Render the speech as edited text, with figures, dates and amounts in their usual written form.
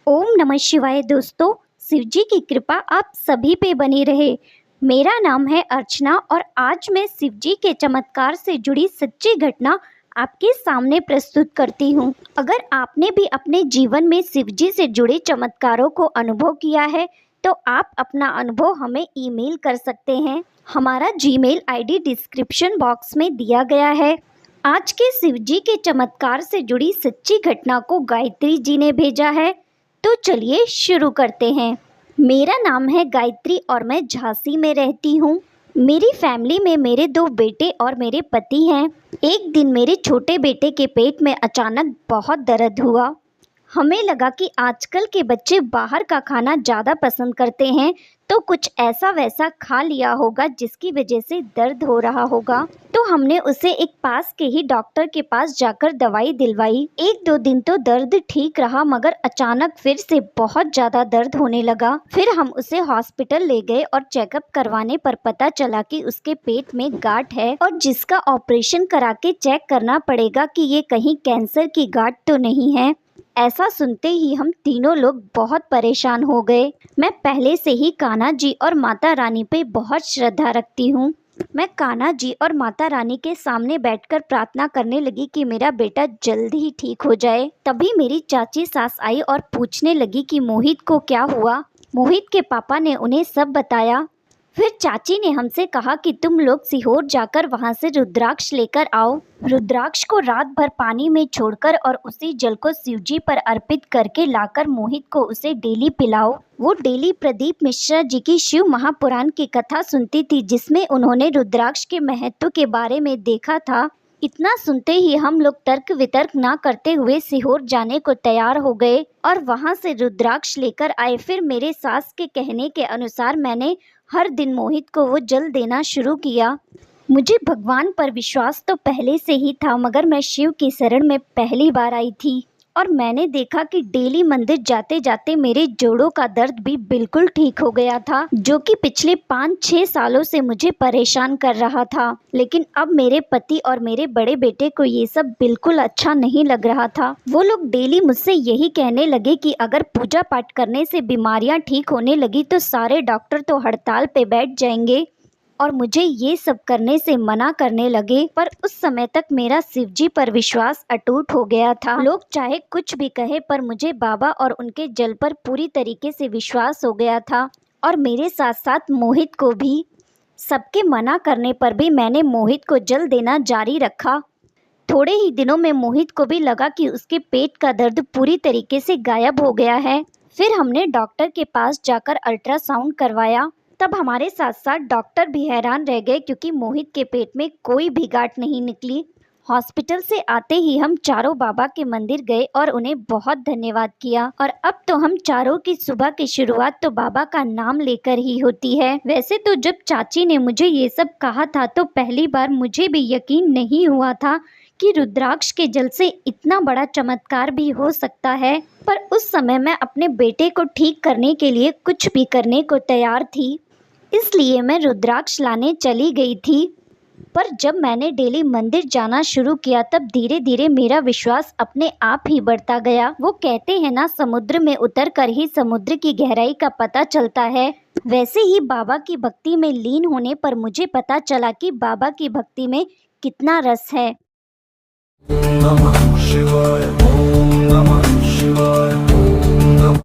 ओम नमः शिवाय। दोस्तों, शिव जी की कृपा आप सभी पे बनी रहे। मेरा नाम है अर्चना और आज मैं शिव जी के चमत्कार से जुड़ी सच्ची घटना आपके सामने प्रस्तुत करती हूँ। अगर आपने भी अपने जीवन में शिव जी से जुड़े चमत्कारों को अनुभव किया है तो आप अपना अनुभव हमें ईमेल कर सकते हैं। हमारा जीमेल आईडी डिस्क्रिप्शन बॉक्स में दिया गया है। आज के शिव जी के चमत्कार से जुड़ी सच्ची घटना को गायत्री जी ने भेजा है, तो चलिए शुरू करते हैं। मेरा नाम है गायत्री और मैं झांसी में रहती हूँ। मेरी फैमिली में मेरे 2 बेटे और मेरे पति हैं। एक दिन मेरे छोटे बेटे के पेट में अचानक बहुत दर्द हुआ। हमें लगा कि आजकल के बच्चे बाहर का खाना ज़्यादा पसंद करते हैं, तो कुछ ऐसा वैसा खा लिया होगा जिसकी वजह से दर्द हो रहा होगा। तो हमने उसे एक पास के ही डॉक्टर के पास जाकर दवाई दिलवाई। 1-2 दिन तो दर्द ठीक रहा, मगर अचानक फिर से बहुत ज़्यादा दर्द होने लगा। फिर हम उसे हॉस्पिटल ले गए और चेकअप करवाने पर पता चला कि उसके पेट में गांठ है और जिसका ऑपरेशन करा के चेक करना पड़ेगा कि ये कहीं कैंसर की गांठ तो नहीं है। ऐसा सुनते ही हम तीनों लोग बहुत परेशान हो गए। मैं पहले से ही कान्हा जी और माता रानी पे बहुत श्रद्धा रखती हूँ। मैं कान्हा जी और माता रानी के सामने बैठकर प्रार्थना करने लगी कि मेरा बेटा जल्द ही ठीक हो जाए। तभी मेरी चाची सास आई और पूछने लगी कि मोहित को क्या हुआ। मोहित के पापा ने उन्हें सब बताया। फिर चाची ने हमसे कहा कि तुम लोग सीहोर जाकर वहां से रुद्राक्ष लेकर आओ। रुद्राक्ष को रात भर पानी में छोड़कर और उसी जल को शिवजी पर अर्पित करके लाकर मोहित को उसे डेली पिलाओ। वो डेली प्रदीप मिश्रा जी की शिव महापुराण की कथा सुनती थी, जिसमें उन्होंने रुद्राक्ष के महत्व के बारे में देखा था। इतना सुनते ही हम लोग तर्क वितर्क ना करते हुए सीहोर जाने को तैयार हो गए और वहां से रुद्राक्ष लेकर आए। फिर मेरे सास के कहने के अनुसार मैंने हर दिन मोहित को वो जल देना शुरू किया। मुझे भगवान पर विश्वास तो पहले से ही था, मगर मैं शिव की शरण में पहली बार आई थी और मैंने देखा कि डेली मंदिर जाते जाते मेरे जोड़ों का दर्द भी बिल्कुल ठीक हो गया था, जो कि पिछले 5-6 सालों से मुझे परेशान कर रहा था। लेकिन अब मेरे पति और मेरे बड़े बेटे को ये सब बिल्कुल अच्छा नहीं लग रहा था। वो लोग डेली मुझसे यही कहने लगे कि अगर पूजा पाठ करने से बीमारियां ठीक होने लगी तो सारे डॉक्टर तो हड़ताल पे बैठ जाएंगे और मुझे ये सब करने से मना करने लगे। पर उस समय तक मेरा शिवजी पर विश्वास अटूट हो गया था। लोग चाहे कुछ भी कहे, पर मुझे बाबा और उनके जल पर पूरी तरीके से विश्वास हो गया था और मेरे साथ साथ मोहित को भी। सबके मना करने पर भी मैंने मोहित को जल देना जारी रखा। थोड़े ही दिनों में मोहित को भी लगा कि उसके पेट का दर्द पूरी तरीके से गायब हो गया है। फिर हमने डॉक्टर के पास जाकर अल्ट्रासाउंड करवाया। तब हमारे साथ साथ डॉक्टर भी हैरान रह गए, क्योंकि मोहित के पेट में कोई भी गांठ नहीं निकली। हॉस्पिटल से आते ही हम चारों बाबा के मंदिर गए और उन्हें बहुत धन्यवाद किया। और अब तो हम चारों की सुबह की शुरुआत तो बाबा का नाम लेकर ही होती है। वैसे तो जब चाची ने मुझे ये सब कहा था तो पहली बार मुझे भी यकीन नहीं हुआ था कि रुद्राक्ष के जल से इतना बड़ा चमत्कार भी हो सकता है। पर उस समय मैं अपने बेटे को ठीक करने के लिए कुछ भी करने को तैयार थी, इसलिए मैं रुद्राक्ष लाने चली गई थी। पर जब मैंने डेली मंदिर जाना शुरू किया तब धीरे धीरे मेरा विश्वास अपने आप ही बढ़ता गया। वो कहते हैं ना, समुद्र में उतर कर ही समुद्र की गहराई का पता चलता है। वैसे ही बाबा की भक्ति में लीन होने पर मुझे पता चला कि बाबा की भक्ति में कितना रस है। ओम नमः शिवाय, ओम नमः शिवाय।